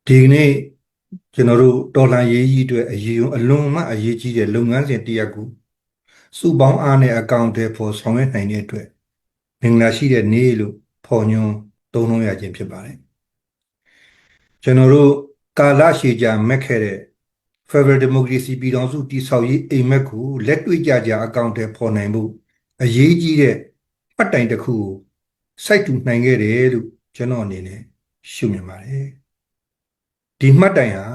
ဒီနေ့ကျွန်တော်တို့တော်လှန်ရေးကြီးအတွက်အလွန်မှအရေးကြီးတဲ့လုပ်ငန်းစဉ်တစ်ရပ်ကိုစုပေါင်းအားနဲ့အကောင့်တွေပေါ်ဆောင်ရွက်နိုင်တဲ့အတွက်မင်္ဂလာရှိတဲ့နေ့လို့ဖော်ညွှန်းသုံးနှုန်းရခြင်းဖြစ်ပါတယ်ကျွန်တော်တို့ကာလရှည်ကြာမက်ခဲ့တဲ့ Federal Democracy ပြည်ထောင်စုတည်ဆောက်ရေးအိမ်မက်ကိုလက်တွေ့ကြအကောင့်တွေပေါ်နိုင်ဖို့အရေးကြီးတဲ့ပတ်တိုင်တစ်ခုကိုစိုက်ထူနိုင်ခဲ့တယ်လို့ကျွန်တော်အနေနဲ့ရှုမြင်ပါတယ်ဒီမှတ်တိုင်ဟာ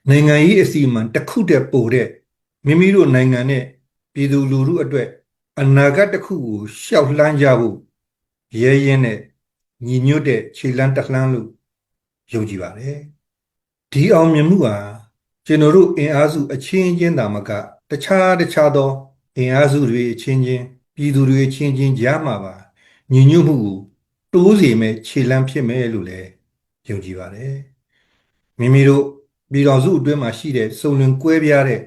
နိုင်ငံရေးအစီအမံတစ်ခုတည်းပို့တဲ့မိမိတို့နိုင်ငံနဲ့ပြည်သူလူထုအတွက်အနာဂတ်တစ်ခုကိုရှောက်လှမ်းကြဖို့ရဲရဲနဲ့ညီညွတ်တဲ့ခြေလှမ်းတစ်လှမ်းလို့ယုံကြည်ပါတယ်ဒီအောင်မြင်မှုဟာကျွန်တော်တို့အင်အားစုအချင်းချင်းသာမကတခြားသောအင်အားစုတွေအချင်းချင်းပြည်သူတွေအချင်းချင်းကြားမှာပါညီညွတ်မှုကိုတိုးစေမဲ့ခြေလှမ်းဖြစ်မယ်လို့လည်းယုံကြည်ပါတယ်မိမိတို့ပြည်တော်စုအတွင်းမှာရှိတဲ့စုံလင်ကွဲပြားတဲ့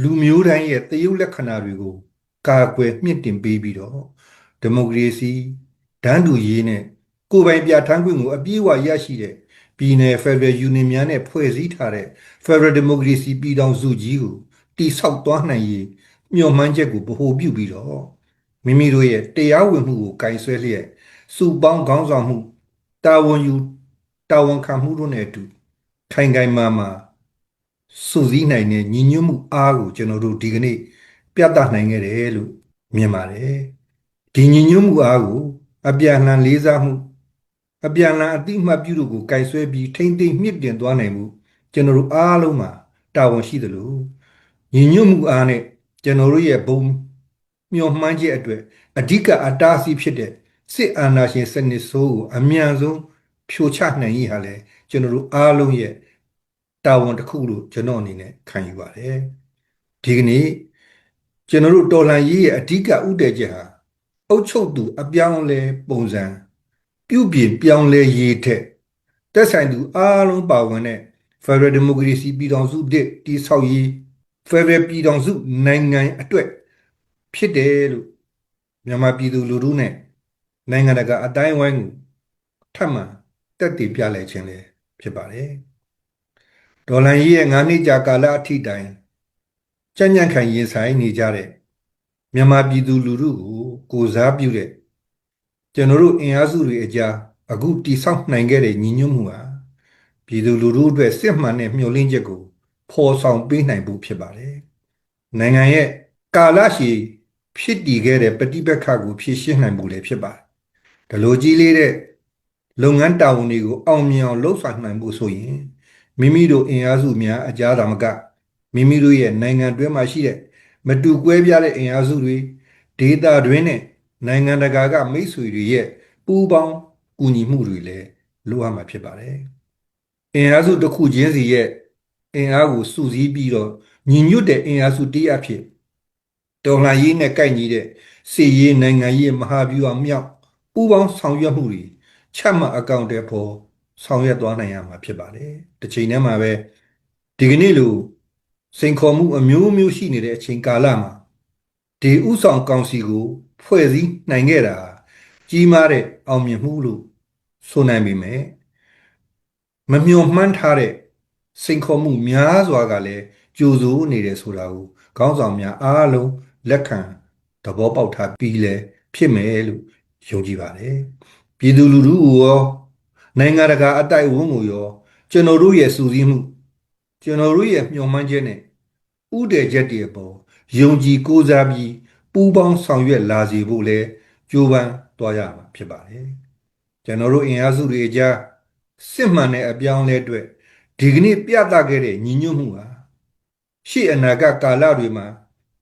လူမျိုးတိုင်းရဲ့တရုပ်လက္ခဏာတွေကိုကာကွယ်မြင့်တင်ပေးပြီးတော့ဒီမိုကရေစီတန်းတူရေးနဲ့ကိုယ်ပိုင်ပြဋ္ဌာန်းခွင့်ကိုအပြည့်အဝရရှိတဲ့ပြည်내 ဖက်ဒရယ်ယူနီယံများနဲ့ဖွဲ့စည်းထားတဲ့ Federal Democracy ပြည်ထောင်စုကြီးကိုတိဆောက်သွားနိုင်ရေးမျှော်မှန်းချက်ကိုဗဟိုပြုပြီးတော့မိမိတို့ရဲ့တရားဝင်မှုကိုကင်ဆယ်လျက်စုပေါင်းခေါင်းဆောင်မှုတာဝန်ခံမှုတို့နဲ့အတူခိုင်ခိုင်မာစုစည်းနိုင်တဲ့ညီညွတ်မှုအားကိုကျွန်တော်တို့ဒီကနေ့ပြသနိုင်ခဲ့တယ်လို့မြင်ပါတယ်ဒီညီညွတ်မှုအားကိုအပြန်အလှန်လေးစားမှုအပြန်အလှန်အတိအမှတ်ပြုလို့ကိုကင်ဆယ်ပြီးထိမ့်သိမ့်မြင့်တင်သွားနိုင်မှုကျွန်တော်တို့အားလုံးမှာတာဝန်ရှိသလိုညီညွတ်မှုအားနဲ့ကျွန်တော်တို့ရဲ့ဘုံမျှော်မှန်းချက်အတွက်အဓိကအတားအဆီးဖြစ်တဲ့စစ်အာဏာရှင်စနစ်ဆိုးကိုအမြန်ဆုံးဖြိုချနိုင်ရေးဟာလဲကျွန်တော်တို့အားလုံးရဲ့တာဝန်တစ်ခုလို့ကျွန်တော်အနေနဲ့ခံယူပါတယ်ဒီကနေ့ကျွန်တော်တို့တော်လှန်ရေးရဲ့အဓိကဥတည်ချက်ဟာအုပ်ချုပ်သူအပြောင်းလဲပုံစံပြုပြင်ပြောင်းလဲရေးထက်တက်ဆိုင်သူအားလုံးပါဝင်တဲ့ Federal Democracy ပြည်ထောင်စုတည်ဆောက်ရေး Federal ပြည်ထောင်စုနိုင်ငံအတွက်ဖြစ်တယ်လို့မြန်မာပြည်သူလူထုနဲ့နိုင်ငံတကာအတိုင်းအဝိုင်းကိုထပ်မံတက်တည်ပြလိုက်ခြင်းလည်းဖြစ်ပါတယ်ဒေါ်လာကြီးရဲ့9နှစ်ကြာကာလအထိတိုင်ကြံ့ကြံ့ခံရင်ဆိုင်နေကြတဲ့မြန်မာပြည်သူလူထုကိုစားပြုတဲ့ကျွန်တော်တို့အင်အားစုတွေအကြားအခုတိဆောက်နိုင်ခဲ့တဲ့ညီညွတ်မှုဟာပြည်သူလူထုအတွက်စစ်မှန်တဲ့မျှော်လင့်ချက်ကိုဖော်ဆောင်ပေးနိုင်ဖို့ဖြစ်ပါတယ်နိုင်ငံရဲ့ကာလရှည်ဖြစ်တည်ခဲ့တဲ့ပဋိပက္ခကိုဖြေရှင်းနိုင်ဖို့လည်းဖြစ်ပါတယ်ဒီလိုကြီးလေးတဲ့လုပ်ငန်းတာဝန်တွေကိုအောင်မြင်အောင်လှုပ်ဆောင်နိုင်ဖို့ဆိုရင်မိမိတို့အင်အားစုများအကြားသာမကမိမိတို့ရဲ့နိုင်ငံတွင်းမှာရှိတဲ့မတူကွဲပြားတဲ့အင်အားစုတွေဒေသတွင်းနဲ့နိုင်ငံတကာကမိတ်ဆွေတွေရဲ့ပူးပေါင်းကူညီမှုတွေလည်းလိုအပ်မှာဖြစ်ပါတယ်အင်အားစုတစ်ခုချင်းစီရဲ့အင်အားကိုစုစည်းပြီးတော့ညီညွတ်တဲ့အင်အားစုတည်းအဖြစ်တော်လှန်ရေးနဲ့ကိုက်ညီတဲ့စစ်ရေးနိုင်ငံရေးမဟာဗျူဟာမြောက်ပူးပေါင်းဆောင်ရွက်မှုတွေချမှတ်အကောင့်တွေပေါ်ဆောင်ရွက်သွားနိုင်ရမှာဖြစ်ပါတယ်တစ်ချိန်တည်းမှာပဲဒီကနေ့လိုစိန်ခေါ်မှုအမျိုးမျိုးရှိနေတဲ့အချိန်ကာလမှာဒီဥဆောင်ကောင်စီကိုဖွဲ့စည်းနိုင်ခဲ့တာကြီးမားတဲ့အောင်မြင်မှုလို့ဆိုနိုင်ပေမဲ့မမျှော်မှန်းထားတဲ့စိန်ခေါ်မှုများစွာကလည်းကြိုဆိုနေတယ်ဆိုတာကိုခေါင်းဆောင်များအားလုံးလက်ခံသဘောပေါက်ထားပြီးလဲဖြစ်မယ်လို့ယုံကြည်ပါတယ်ပြည်သူလူထုကိုရောနိုင်ငံတကာအတိုက်အဝန်းကိုရောကျွန်တော်တို့ရဲ့စူးစီးမှုကျွန်တော်တို့ရဲ့မျှော်မှန်းချက်နဲ့ဥတည်ချက်တွေအပေါ်ယုံကြည်ကိုးစားပြီးပူးပေါင်းဆောင်ရွက်လာစေဖို့လဲကြိုးပမ်းသွားရမှာဖြစ်ပါတယ်ကျွန်တော်တို့အင်အားစုတွေအကြားစစ်မှန်တဲ့အပြောင်းအလဲအတွက်ဒီကနေ့ပြသခဲ့တဲ့ညီညွတ်မှုဟာရှေ့အနာဂတ်ကာလတွေမှာ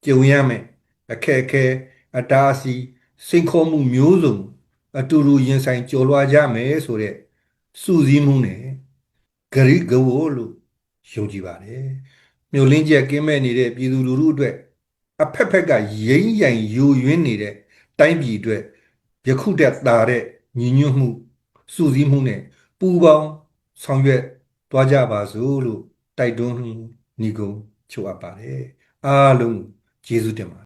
ကြုံရမယ်အခက်အခဲအတားအဆီးစိန်ခေါ်မှုမျိုးစုံအတူတူရင်ဆိုင်ကျော်လွှားကြမယ်ဆိုတဲ့စုစည်းမှုနဲ့ဂရိကဝလို့ယုံကြည်ပါတယ်မြို့လင်းကျက်ကင်းမဲ့နေတဲ့ပြည်သူလူထုအတွက်အဖက်ဖက်ကရိမ့်ရိုင်ယိုယွင်းနေတဲ့တိုင်းပြည်အတွက်ယခုတက်တာတဲ့ညီညွတ်မှုစုစည်းမှုနဲ့ပူးပေါင်းဆောင်ရွက်သွားကြပါစို့လို့တိုက်တွန်းညီကုန်းချုပ်အပ်ပါတယ်အားလုံးကျေးဇူးတင်ပါတယ်